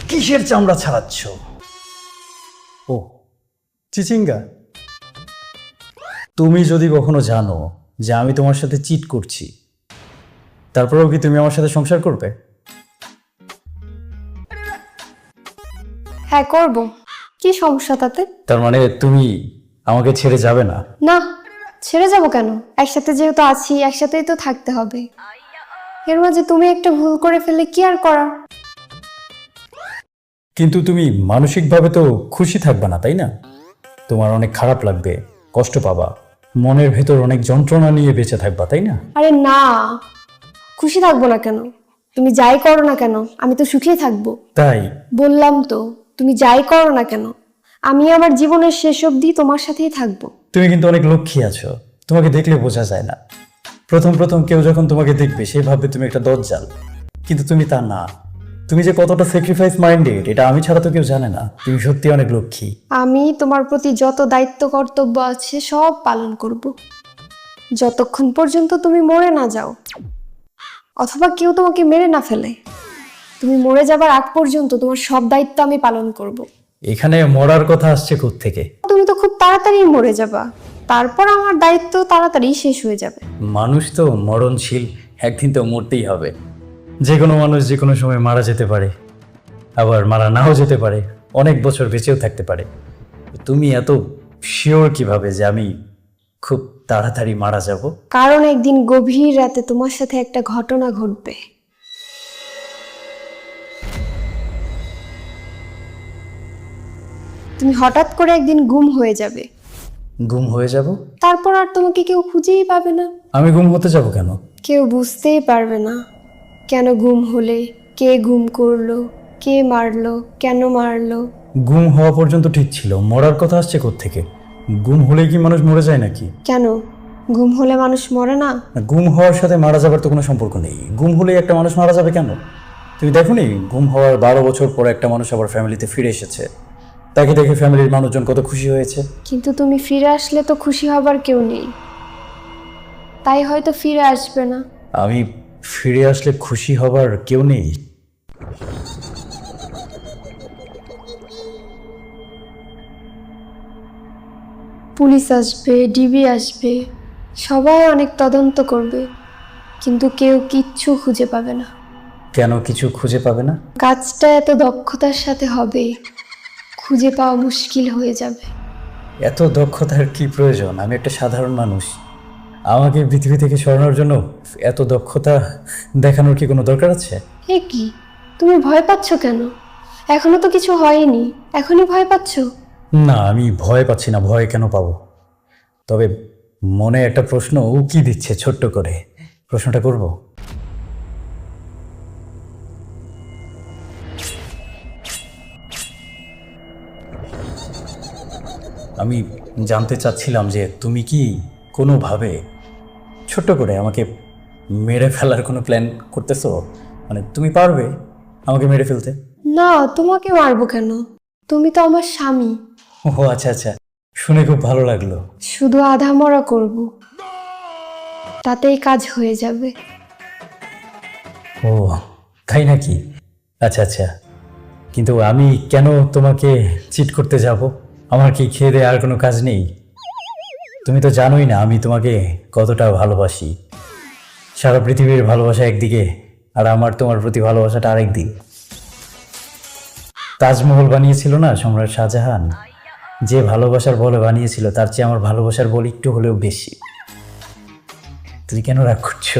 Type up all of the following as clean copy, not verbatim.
কিসের চামড়া ছাড়াচ্ছ? ও, চিচিঙ্গা। তুমি যদি কখনো জানো যে আমি তোমার সাথে চিট করছি, তারপরেও কি তুমি আমার সাথে সংসার করবে? হ্যাঁ করব, কি সমস্যা তাতে? তার মানে তুমি আমাকে ছেড়ে যাবে না? না, ছেড়ে যাব কেন? একসাথে যেহেতু আছি, একসাথেই তো থাকতে হবে। এর মাঝে তুমি একটা ভুল করে ফেলে কি আর করার? কিন্তু তুমি মানসিকভাবে তো খুশি থাকবে না, তাই না? তোমার অনেক খারাপ লাগবে, কষ্ট পাবা, মনের ভেতর অনেক যন্ত্রণা নিয়ে বেঁচে থাকবা, তাই না? আরে না, খুশি থাকবো না কেন? তুমি যাই করো না কেন, আমি তো সুখেই থাকবো। তাই? বললাম তো, তুমি যাই করো না কেন, আমি আমার জীবনের শেষ অবধি তোমার সাথেই থাকবো। তুমি কিন্তু অনেক লক্ষ্মী আছো, তোমাকে দেখলে বোঝা যায় না। প্রথম প্রথম কেউ যখন তোমাকে দেখবে সে ভাববে তুমি একটা দজ্জাল, কিন্তু তুমি তা না। তুমি যে কতটা স্যাক্রিফাইস মাইন্ডেড এটা আমি ছাড়া তো কেউ জানে না। তুমি সত্যি অনেক লক্ষ্মী। আমি তোমার প্রতি যত দায়িত্ব কর্তব্য আছে সব পালন করব, যতক্ষণ পর্যন্ত তুমি মরে না যাও, অথবা কেউ তোমাকে মেরে না ফেলে। তুমি মরে যাবার আগ পর্যন্ত তোমার সব দায়িত্ব আমি পালন করব। এখানে মরার কথা আসছে কোত্থেকে? তুমি তো খুব তাড়াতাড়ি মরে যাবা, তারপর আমার দায়িত্ব তাড়াতাড়ি শেষ হয়ে যাবে। মানুষ তো মরণশীল, একদিন তো মরতেই হবে। যে কোনো মানুষ যে কোনো সময় মারা যেতে পারে, আবার মারা নাও যেতে পারে, অনেক বছর বেঁচেও থাকতে পারে। তুমি এত শিওর কিভাবে যে আমি খুব তাড়াতাড়ি মারা যাব? কারণ একদিন গভীর রাতে তোমার সাথে একটা ঘটনা ঘটবে। তুমি হঠাৎ করে একদিন গুম হয়ে যাবে, গুম হয়ে যাব? তারপর আর তোমাকে কেউ খুঁজেই পাবে না। আমি গুম হতে যাব কেন? কেউ বুঝতেই পারবে না কেন গুম হলে, কে গুম করলো, কে মারলো, কেন মারলো। গুম হওয়া পর্যন্ত ঠিক ছিল, মরার কথা আসছে কোত্থেকে? গুম হলে কি মানুষ মরে যায় নাকি? কেন গুম হলে মানুষ মরে না? গুম হওয়ার সাথে মারা যাবার তো কোনো সম্পর্ক নেই। গুম হলেই একটা মানুষ মারা যাবে কেন? তুমি দেখো নি, গুম হওয়ার 12 বছর পরে একটা মানুষ আবার ফ্যামিলিতে ফিরে এসেছে। তাকে দেখে ফ্যামিলির মানুষজন কত খুশি হয়েছে। কিন্তু তুমি ফিরে আসলে তো খুশি হবার কেউ নেই, তাই হয়তো ফিরে আসবে না। আমি ফিরে আসলে খুশি হবার কেউ নেই? পুলিশ আসবে, ডিবি আসবে, সবাই অনেক তদন্ত করবে, কিন্তু কেউ কিচ্ছু খুঁজে পাবে না। কেন কিছু খুঁজে পাবে না? কাজটা এত দক্ষতার সাথে হবে, খুঁজে পাওয়া মুশকিল হয়ে যাবে। এত দক্ষতার কি প্রয়োজন? আমি একটা সাধারণ মানুষ, আমাকে পৃথিবী থেকে সরানোর জন্য এত দক্ষতা দেখানোর কি কোনো দরকার আছে? এ কি, তুমি ভয় পাচ্ছ কেন? এখনো তো কিছু হয়নি, এখনই ভয় পাচ্ছ? না, আমি ভয় পাচ্ছি না। ভয় কেন পাবো? তবে মনে একটা প্রশ্ন উকি দিচ্ছে ছোট্ট করে। প্রশ্নটা করব? আমি জানতে চাচ্ছিলাম যে তুমি কি কোনোভাবে ছোট্ট করে আমাকে মেরে ফেলার কোনো প্ল্যান করতেছো? মানে তুমি পারবে আমাকে মেরে ফেলতে? না, তোমাকে মারবো কেন? তুমি তো আমার স্বামী। ও আচ্ছা আচ্ছা, শুনে খুব ভালো লাগলো। শুধু আধা মরা করব, তাতেই কাজ হয়ে যাবে। ও তাই নাকি? আচ্ছা আচ্ছা, কিন্তু আমি কেন তোমাকে চিট করতে যাব? আমার কি খেয়ে দেয়ে আর কোনো কাজ নেই? তুমি তো জানোই না আমি তোমাকে কতটা ভালোবাসি। সারা পৃথিবীর ভালোবাসা একদিকে, আর আমার তোমার প্রতি ভালোবাসাটা আরেক দিক। তাজমহল বানিয়েছিল না সম্রাট শাহজাহান, যে ভালোবাসার বলে বানিয়েছিল তার চেয়ে আমার ভালোবাসার বল একটু হলেও বেশি। তুমি কেন রাগ করছো?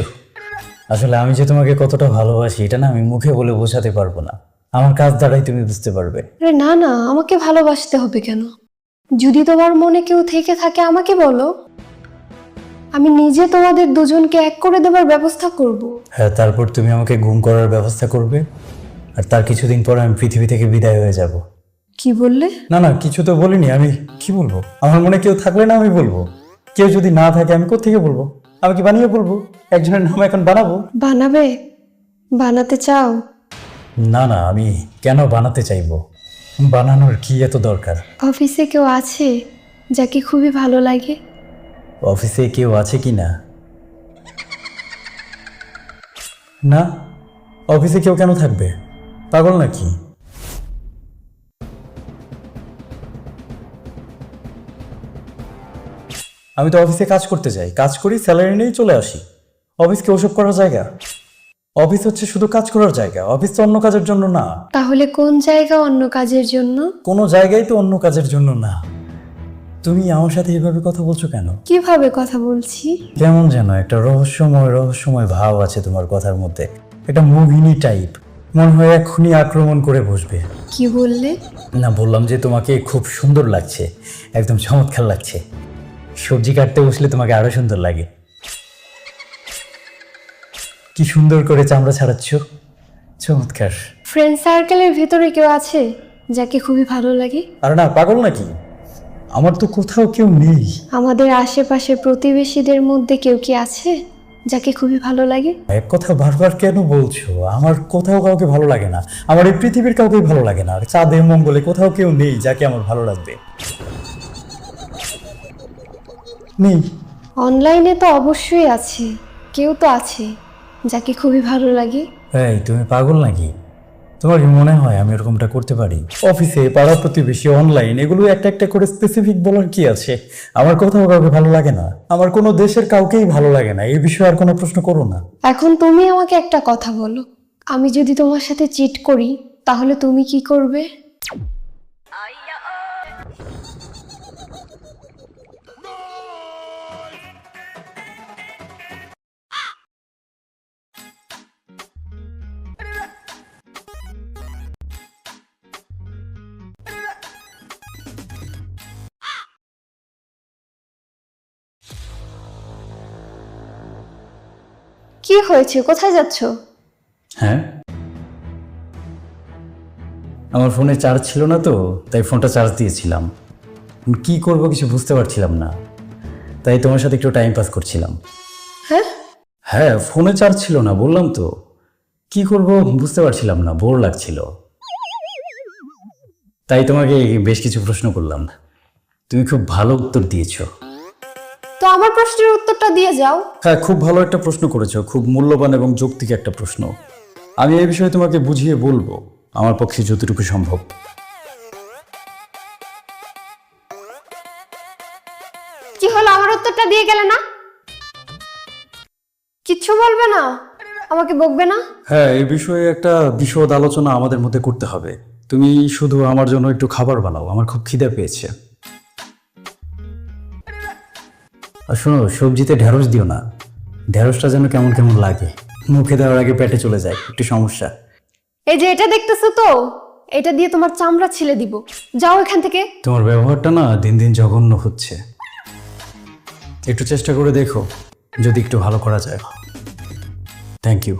আসলে আমি যে তোমাকে কতটা ভালোবাসি এটা না আমি মুখে বলে বোঝাতে পারবো না, আমার কাজ দ্বারাই তুমি বুঝতে পারবে। আরে না না, আমাকে ভালোবাসতে হবে কেন? যদি তোমার মনে কেউ থেকে থাকে আমাকে বলো, আমি নিজে তোমাদের দুজনকে এক করে দেবার ব্যবস্থা করব। হ্যাঁ, তারপর তুমি আমাকে গুম করার ব্যবস্থা করবে, আর তার কিছুদিন পর আমি পৃথিবী থেকে বিদায় হয়ে যাব। কি বললে? না না, কিছু তো বলিনি। আমি কি বলবো? আমার মনে কেউ থাকলে না আমি বলবো, কেউ যদি না থাকে আমি কোত্থেকে বলবো? আমি কি বানিয়ে বলবো? একজনের নাম এখন বানাবো? বানাবে? বানাতে চাও? না না, আমি কেন বানাতে চাইবো? বানানোর কি এত দরকার? অফিসে কেউ আছে যাকে খুবই ভালো লাগে? অফিসে কেউ আছে কি না? না, অফিসে কেউ কেন থাকবে? পাগল নাকি? আমি তো অফিসে কাজ করতে যাই, কাজ করি, স্যালারি নিয়েই চলে আসি। অফিস কি ওসব করার জায়গা? অফিস হচ্ছে শুধু কাজ করার জায়গা, অফিস তো অন্য কাজের জন্য না। তাহলে কোন জায়গা অন্য কাজের জন্য? কোনো জায়গায় তো অন্য কাজের জন্য না। তুমি আমার সাথে এভাবে কথা বলছো কেন? কিভাবে কথা বলছি? কেমন যেন একটা রহস্যময় ভাব আছে তোমার কথার মধ্যে, একটা মোহিনী টাইপ। মনে হয় এক্ষুনি আক্রমণ করে বসবে। কি বললে? না, বললাম যে তোমাকে খুব সুন্দর লাগছে, একদম চমৎকার লাগছে। সবজি কাটতে বসলে তোমাকে আরো সুন্দর লাগে। কি সুন্দর করে চামড়া ছাড়াচ্ছ, চমৎকার। ফ্রেন্ড সার্কেলের ভেতরে কেউ আছে যাকে খুবই ভালো লাগে? আর না, পাগল নাকি? আমার তো কোথাও কেউ নেই। আমাদের আশেপাশে প্রতিবেশীদের মধ্যে কেউ কি আছে যাকে খুবই ভালো লাগে? এক কথা বারবার কেন বলছো? আমার কোথাও কাউকে ভালো লাগে না, আমার এই পৃথিবীর কাউকেই ভালো লাগে না। আর চাঁদে মঙ্গলে কোথাও কেউ নেই যাকে আমার ভালো লাগবে। নেই। অনলাইনে তো অবশ্যই আছে, কেউ তো আছে যাকে খুবই ভালো লাগে। এই, তুমি পাগল নাকি? তোমার কি মনে হয় আমি এরকমটা করতে পারি? অফিসে, পাড়া প্রতিবেশী, অনলাইন, এগুলো একটা একটা করে স্পেসিফিক বলার কি আছে? আমার কোথাও কাউকে ভালো লাগে না, আমার কোনো দেশের কাউকেই ভালো লাগে না। এই বিষয়ে আর কোনো প্রশ্ন করো না। এখন তুমি আমাকে একটা কথা বলো, আমি যদি তোমার সাথে চিট করি তাহলে তুমি কি করবে? কি হয়েছে, কোথায় যাচ্ছো? হ্যাঁ, আমার ফোনে চার্জ ছিল না তো, তাই ফোনটা চার্জ দিয়েছিলাম। কি করব কিছু বুঝতে পারছিলাম না, তাই তোমার সাথে একটু টাইম পাস করছিলাম। হ্যাঁ, হ্যাঁ, ফোনে চার্জ ছিল না, বললাম তো। কি করব বুঝতে পারছিলাম না, বোর লাগছিল, তাই তোমাকে বেশ কিছু প্রশ্ন করলাম। তুমি খুব ভালো উত্তর দিয়েছো। তো আমার প্রশ্নের উত্তরটা দিয়ে যাও। হ্যাঁ, খুব ভালো একটা প্রশ্ন করেছো, খুব মূল্যবান এবং যৌক্তিক একটা প্রশ্ন। আমি এই বিষয়ে তোমাকে বুঝিয়ে বলবো আমার পক্ষে যতটুকু সম্ভব। কি হলো, আমার উত্তরটা দিয়ে গেলে না? কিচ্ছু বলবে না, আমাকে বকবে না? হ্যাঁ, এই বিষয়ে একটা বিশদ আলোচনা আমাদের মধ্যে করতে হবে। তুমি শুধু আমার জন্য একটু খাবার বানাও, আমার খুব খিদে পেয়েছে। আর শোনো, সবজিতে ঢেঁড়স দিও না, ঢেঁড়সটা যেন কেমন কেমন লাগে, মুখে দেওয়ার আগে পেটে চলে যায়, একটু সমস্যা। এই যে এটা দেখতেছো তো, এটা দিয়ে তোমার চামড়া ছিলে দিব, যাও এখান থেকে। তোমার ব্যবহারটা না দিন দিন জঘন্য হচ্ছে। একটু চেষ্টা করে দেখো, যদি একটু ভালো করা যায়। Thank you.